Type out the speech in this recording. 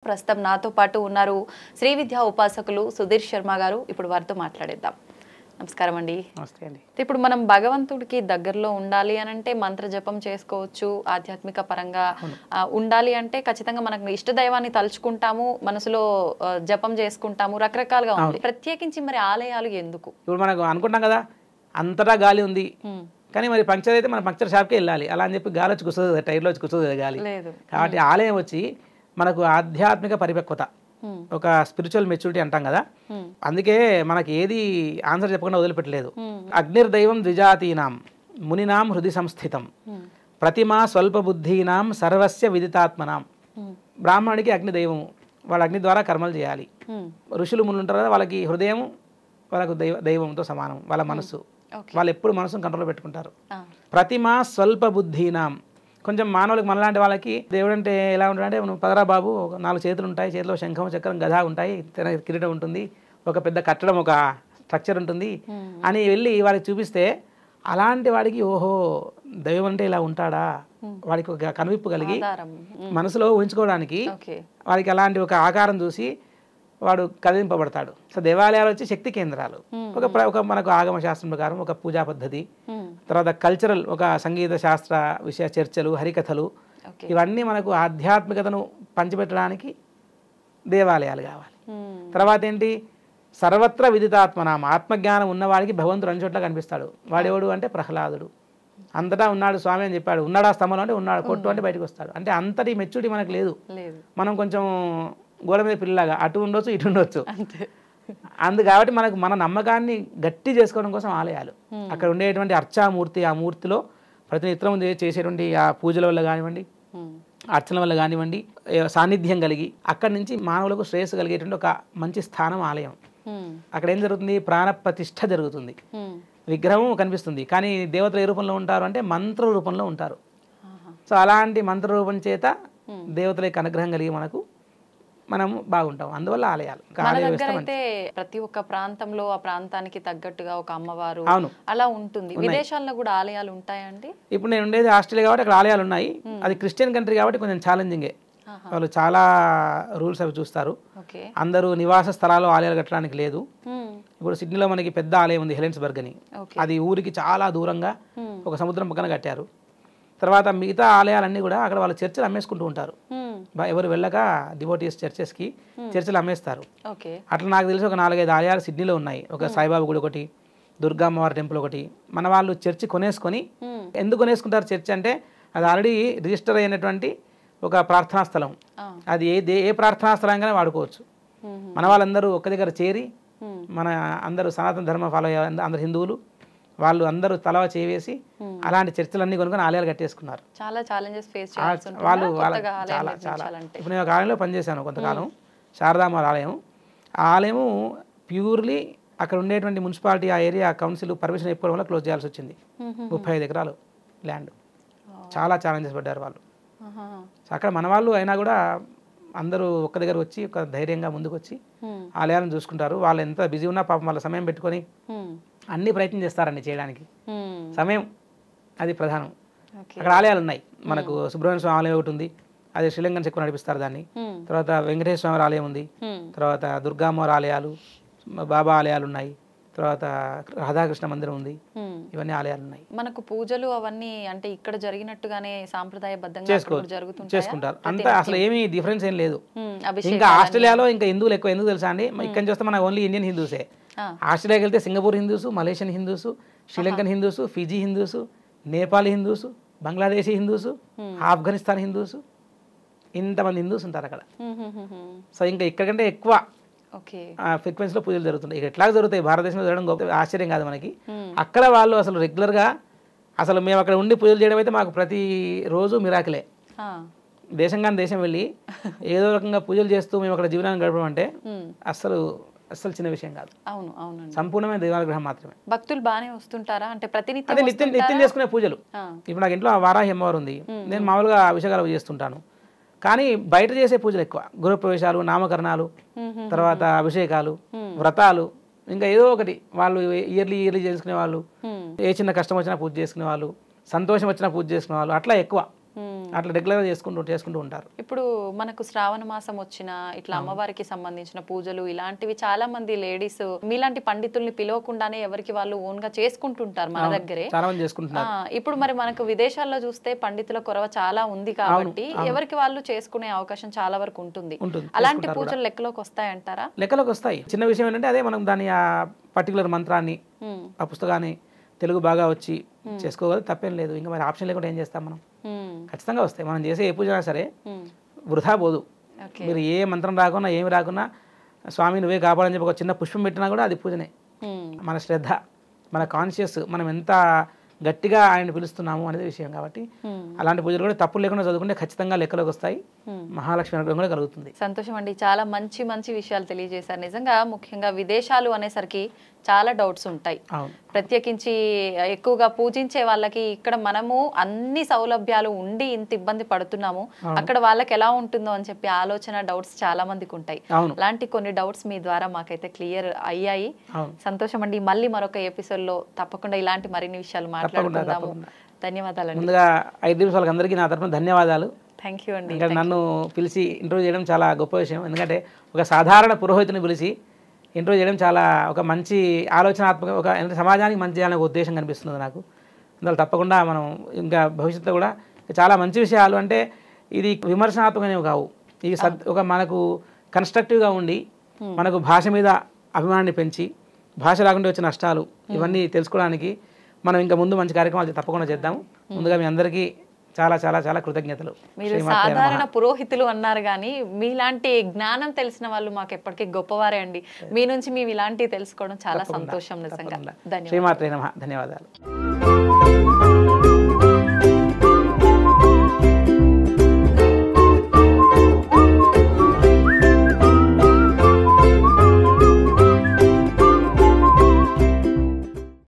ప్రస్తుతం నాతో పాటు ఉన్నారు శ్రీ విద్యా ఉపాసకులు సుధీర్ శర్మ గారు. ఇప్పుడు వారితో మాట్లాడేద్దాం. నమస్కారం అండి. నమస్తే అండి. ఇప్పుడు మనం భగవంతుడికి దగ్గరలో ఉండాలి అని అంటే మంత్ర జపం చేసుకోవచ్చు, ఆధ్యాత్మిక పరంగా ఉండాలి అంటే ఖచ్చితంగా మనకు ఇష్ట దైవాన్ని తలుచుకుంటాము, మనసులో జపం చేసుకుంటాము, రకరకాలుగా ఉంది. ప్రత్యేకించి మరి ఆలయాలు ఎందుకు? ఇప్పుడు మనకు అనుకుంటాం కదా అంతటా గాలి ఉంది, కానీ మరి పంక్చర్ అయితే మన పంక్చర్ షాప్కి వెళ్ళాలి. అలా అని చెప్పి గాలి వచ్చి కూర్చోదు కదా, టైర్లో వచ్చి కూర్చోదు కదా గాలి. కాబట్టి ఆలయం వచ్చి మనకు ఆధ్యాత్మిక పరిపక్వత, ఒక స్పిరిచువల్ మెచ్యూరిటీ అంటాం కదా, అందుకే మనకి ఏది ఆన్సర్ చెప్పకుండా వదిలిపెట్టలేదు. అగ్నిర్దైవం ద్విజాతీనాం మునినాం హృది సంస్థితం ప్రతిమా స్వల్ప బుద్ధీనాం సర్వస్య విదితాత్మనాం. బ్రాహ్మణుడికి అగ్ని దైవము, వాళ్ళ అగ్ని ద్వారా కర్మలు చేయాలి. ఋషులు మునులు ఉంటారు కదా, వాళ్ళకి హృదయం వాళ్ళకు దైవంతో సమానం, వాళ్ళ మనస్సు, వాళ్ళు ఎప్పుడు మనసును కంట్రోల్లో పెట్టుకుంటారు. ప్రతిమా స్వల్ప బుద్ధీనాం, కొంచెం మానవులకు మనలాంటి వాళ్ళకి దేవుడు అంటే ఎలా ఉంటాడంటే, నువ్వు పదరా బాబు, 4 చేతులు ఉంటాయి, చేతిలో శంఖం చక్రం గదా ఉంటాయి, కిరీటం ఉంటుంది, ఒక పెద్ద కట్టడం ఒక స్ట్రక్చర్ ఉంటుంది అని వెళ్ళి వాడికి చూపిస్తే, అలాంటి వాడికి ఓహో దైవం అంటే ఇలా ఉంటాడా, వాడికి ఒక కనువిప్పు కలిగి మనసులో ఊహించుకోవడానికి వాడికి అలాంటి ఒక ఆకారం చూసి వాడు కదిలింపబడతాడు. సో దేవాలయాలు వచ్చి శక్తి కేంద్రాలు. ఒక మనకు ఆగమ శాస్త్రం ప్రకారం ఒక పూజా పద్ధతి, తర్వాత కల్చరల్ ఒక సంగీత శాస్త్ర విషయ చర్చలు, హరికథలు, ఇవన్నీ మనకు ఆధ్యాత్మికతను పంచిపెట్టడానికి దేవాలయాలు కావాలి. తర్వాత ఏంటి, సర్వత్ర విదితాత్మనాం, ఆత్మజ్ఞానం ఉన్నవాడికి భగవంతుడు అన్ని చోట్ల కనిపిస్తాడు. వాడెవడు అంటే ప్రహ్లాదుడు, అంతటా ఉన్నాడు స్వామి అని చెప్పాడు. ఉన్నాడా స్తంభంలో అంటే ఉన్నాడు, కొట్టు అంటే బయటకు వస్తాడు. అంటే అంతటి మెచ్యూరిటీ మనకు లేదు. మనం కొంచెం గోడ మీద పిల్లలాగా అటు ఉండొచ్చు ఇటు ఉండొచ్చు. కాబట్టి మనకు మన నమ్మకాన్ని గట్టి చేసుకోవడం కోసం ఆలయాలు, అక్కడ ఉండేటువంటి అర్చామూర్తి, ఆ మూర్తిలో ప్రతినిత్యం చేసేటువంటి ఆ పూజల వల్ల కానివ్వండి, అర్చన వల్ల కానివ్వండి, సాన్నిధ్యం కలిగి అక్కడి నుంచి మానవులకు శ్రేయస్సు కలిగేటువంటి ఒక మంచి స్థానం ఆలయం. అక్కడ ఏం జరుగుతుంది, ప్రాణప్రతిష్ఠ జరుగుతుంది. విగ్రహం కనిపిస్తుంది, కానీ దేవతలు ఏ రూపంలో ఉంటారు అంటే మంత్ర రూపంలో ఉంటారు. సో అలాంటి మంత్ర రూపం చేత దేవతల యొక్క అనుగ్రహం కలిగి మనం బాగుంటాం. అందువల్ల ఆలయాలు. అయితే ప్రతి ఒక్క ప్రాంతంలో ఆ ప్రాంతానికి తగ్గట్టుగా ఒక అమ్మవారు అలా ఉంటుంది. విదేశాల్లో కూడా ఆలయాలు ఉంటాయండి. ఇప్పుడు నేను ఉండేది ఆస్ట్రేలియా కాబట్టి అక్కడ ఆలయాలు ఉన్నాయి. అది క్రిస్టియన్ కంట్రీ కాబట్టి కొంచెం ఛాలెంజింగే. వాళ్ళు చాలా రూల్స్ అవి చూస్తారు. అందరూ నివాస స్థలాల్లో ఆలయాలు కట్టడానికి లేదు. ఇప్పుడు సిడ్నీలో మనకి పెద్ద ఆలయం ఉంది, హెలెన్స్బర్గ్ అని. అది ఊరికి చాలా దూరంగా ఒక సముద్రం పక్కన కట్టారు. తర్వాత మిగతా ఆలయాలన్నీ కూడా అక్కడ వాళ్ళు చర్చలు అమ్మేసుకుంటూ ఉంటారు. ఎవరు వెళ్ళక డివోటీస్ చర్చెస్కి చర్చలు అమ్మేస్తారు. అట్లా నాకు తెలిసి ఒక 4-5 ఆలయాలు సిడ్నీలో ఉన్నాయి. ఒక సాయిబాబా గుడి ఒకటి, దుర్గామ్మవారి టెంపుల్ ఒకటి. మన వాళ్ళు చర్చి కొనేసుకొని, ఎందుకు కొనేసుకుంటారు చర్చ్ అంటే, అది ఆల్రెడీ రిజిస్టర్ అయినటువంటి ఒక ప్రార్థనా స్థలం. అది ఏ ప్రార్థనా స్థలంగానే వాడుకోవచ్చు. మన వాళ్ళందరూ ఒక్క దగ్గర చేరి, మన అందరూ సనాతన ధర్మ ఫాలో అయ్యే అందరు హిందువులు, వాళ్ళు అందరూ తలవ చేసి అలాంటి చర్చలన్నీ కొనుక్కొని ఆలయాలు కట్టేసుకున్నారు. చాలా ఛాలెంజెస్ ఫేస్ వాళ్ళు చాలా. ఇప్పుడు నేను ఒక ఆలయంలో పనిచేశాను కొంతకాలం, శారదాంబ ఆలయం. ఆ ఆలయము ప్యూర్లీ అక్కడ ఉండేటువంటి మున్సిపాలిటీ, ఆ ఏరియా కౌన్సిల్ పర్మిషన్ ఇవ్వడం వల్ల క్లోజ్ చేయాల్సి వచ్చింది. 35 ఎకరాలు ల్యాండ్. చాలా ఛాలెంజెస్ పడ్డారు వాళ్ళు. అక్కడ మన వాళ్ళు అయినా కూడా అందరూ ఒక్క దగ్గర వచ్చి ఒక ధైర్యంగా ముందుకు వచ్చి ఆలయాలను చూసుకుంటారు. వాళ్ళు ఎంత బిజీ ఉన్నా పాపం వాళ్ళ సమయం పెట్టుకొని అన్ని ప్రయత్నం చేస్తారండి చేయడానికి. సమయం అది ప్రధానం. అక్కడ ఆలయాలు ఉన్నాయి. మనకు సుబ్రహ్మణ్య స్వామి ఆలయం ఒకటి ఉంది, అది శ్రీలంకన్ చెక్కువ నడిపిస్తారు దాన్ని. తర్వాత వెంకటేశ్వర స్వామి ఆలయం ఉంది, తర్వాత దుర్గామ్మవారి ఆలయాలు, బాబా ఆలయాలు ఉన్నాయి, తర్వాత రాధాకృష్ణ మందిరం ఉంది. ఇవన్నీ ఆలయాలు ఉన్నాయి. మనకు పూజలు అవన్నీ అంటే ఇక్కడ జరిగినట్టుగానే సాంప్రదాయబద్ధంగా చేసుకుంటారు. అంతా అసలు ఏమీ డిఫరెన్స్ ఏం లేదు. ఇంకా ఆస్ట్రేలియాలో ఇంకా హిందువులు ఎక్కువ. ఎందుకు తెలుసా అండి, ఇక్కడ చూస్తే మన ఓన్లీ ఇండియన్ హిందూసే. ఆస్ట్రేలియాకి వెళ్తే Singapore Hindus, Malaysian Hindus, Sri Lankan Hindus, Fiji Hindus, Nepal Hindus, Bangladeshi Hindus, Afghanistan Hindus, ఇంతమంది హిందూస్ ఉంటారు అక్కడ. సో ఇంకా ఇక్కడికంటే ఎక్కువ ఫ్రీక్వెన్సీలో పూజలు జరుగుతుంటాయి. ఇక ఎట్లా జరుగుతాయి, భారతదేశంలో జరగడం గొప్ప ఆశ్చర్యం కాదు మనకి. అక్కడ వాళ్ళు అసలు రెగ్యులర్గా, అసలు మేము అక్కడ ఉండి పూజలు చేయడం అయితే మాకు ప్రతి రోజు మిరాకిలే. దేశం కానీ దేశం వెళ్ళి ఏదో రకంగా పూజలు చేస్తూ మేము అక్కడ జీవనాన్ని గడపడం అంటే అసలు చిన్న విషయం కాదు. సంపూర్ణమైన దైవానుగ్రహం మాత్రమే. భక్తులు బాగానే వస్తుంటారా అంటే నిత్యం చేసుకునే పూజలు. ఇప్పుడు నాకు ఇంట్లో వారాహి అమ్మవారు ఉంది, నేను మామూలుగా అభిషేకాలు చేస్తుంటాను. కానీ బయట చేసే పూజలు ఎక్కువ, గృహప్రవేశాలు, నామకరణాలు, తర్వాత అభిషేకాలు, వ్రతాలు, ఇంకా ఏదో ఒకటి వాళ్ళు ఇయర్లీ చేసుకునే వాళ్ళు, ఏ చిన్న కష్టం వచ్చినా పూజ చేసుకునే వాళ్ళు, సంతోషం వచ్చినా పూజ చేసుకునే వాళ్ళు, అట్లా ఎక్కువ. అట్లా రెగ్యులర్గా చేసుకుంటూ ఉంటారు. ఇప్పుడు మనకు శ్రావణ మాసం వచ్చిన ఇట్లా అమ్మవారికి సంబంధించిన పూజలు ఇలాంటివి చాలా మంది లేడీస్ మీలాంటి పండితుల్ని పిలవకుండానే ఎవరికి వాళ్ళు ఓన్ గా చేసుకుంటుంటారు మన దగ్గరే. చాలా మంది చేసుకుంటున్నారు. ఇప్పుడు మరి మనకు విదేశాల్లో చూస్తే పండితుల కొరవ చాలా ఉంది కాబట్టి ఎవరికి వాళ్ళు చేసుకునే అవకాశం చాలా వరకు ఉంటుంది. అలాంటి పూజలు లెక్కలోకి వస్తాయంటారా? లెక్కలోకి వస్తాయి. చిన్న విషయం ఏంటంటే అదే మనం దాని ఆ పర్టికులర్ మంత్రాన్ని ఆ పుస్తకాన్ని తెలుగు బాగా వచ్చి చేసుకోగలదు, తప్పేం లేదు. ఇంకా మరి ఆప్షన్ లేకుండా ఏం చేస్తాం మనం? ఖచ్చితంగా వస్తాయి. మనం చేసే ఏ పూజ అయినా సరే వృధా పోదు. మీరు ఏ మంత్రం రాకున్నా ఏమి రాకున్నా స్వామి నువ్వే కాపాడని చెప్పి ఒక చిన్న పుష్పం పెట్టినా కూడా అది పూజనే. మన శ్రద్ధ, మన కాన్షియస్, మనం ఎంత గట్టిగా ఆయన పిలుస్తున్నాము అనేది విషయం. కాబట్టి అలాంటి పూజలు కూడా తప్పులు లేకుండా చదువుకుంటే ఖచ్చితంగా లెక్కలోకి వస్తాయి. మహాలక్ష్మి అనుగ్రహం కూడా కలుగుతుంది. సంతోషం అండి. చాలా మంచి మంచి విషయాలు తెలియజేశారు. నిజంగా ముఖ్యంగా విదేశాలు అనేసరికి చాలా డౌట్స్ ఉంటాయి. ప్రత్యేకించి ఎక్కువగా పూజించే వాళ్ళకి ఇక్కడ మనము అన్ని సౌలభ్యాలు ఉండి ఇంత ఇబ్బంది పడుతున్నాము, అక్కడ వాళ్ళకి ఎలా ఉంటుందో అని చెప్పి ఆలోచన డౌట్స్ చాలా మందికి ఉంటాయి. అలాంటి కొన్ని డౌట్స్ మీ ద్వారా మాకైతే క్లియర్ అయ్యాయి. సంతోషం అండి. మళ్ళీ మరొక ఎపిసోడ్ లో తప్పకుండా ఇలాంటి మరిన్ని విషయాలు మాట్లాడుకుందాము. ధన్యవాదాలు. ముందుగా 5 నిమిషాలకు అందరికీ నా తరఫున ధన్యవాదాలు. థ్యాంక్ యూ అండి. నన్ను పిలిచి ఇంటర్వ్యూ చేయడం చాలా గొప్ప విషయం. ఎందుకంటే ఒక సాధారణ పురోహితుని పిలిచి ఇంటర్వ్యూ చేయడం చాలా ఒక మంచి ఆలోచనాత్మక, ఒక సమాజానికి మంచి చేయాలనే ఉద్దేశం కనిపిస్తుంది నాకు. అందువల్ల తప్పకుండా మనం ఇంకా భవిష్యత్తులో కూడా చాలా మంచి విషయాలు, అంటే ఇది విమర్శనాత్మకమైనవి కావు, ఇవి ఒక మనకు కన్స్ట్రక్టివ్గా ఉండి మనకు భాష మీద అభిమానాన్ని పెంచి భాష రాకుండా వచ్చే నష్టాలు ఇవన్నీ తెలుసుకోవడానికి మనం ఇంకా ముందు మంచి కార్యక్రమాలు తప్పకుండా చేద్దాము. ముందుగా మీ అందరికీ చాలా చాలా చాలా కృతజ్ఞతలు. మీరు సాధారణ పురోహితులు అన్నారు కానీ మీలాంటి జ్ఞానం తెలిసిన వాళ్ళు మాకు ఎప్పటికీ గొప్పవారే అండి. మీ నుంచి మేము ఇలాంటివి తెలుసుకోవడం చాలా సంతోషం నిజంగా. శ్రీమాత్రే నమః. ధన్యవాదాలు.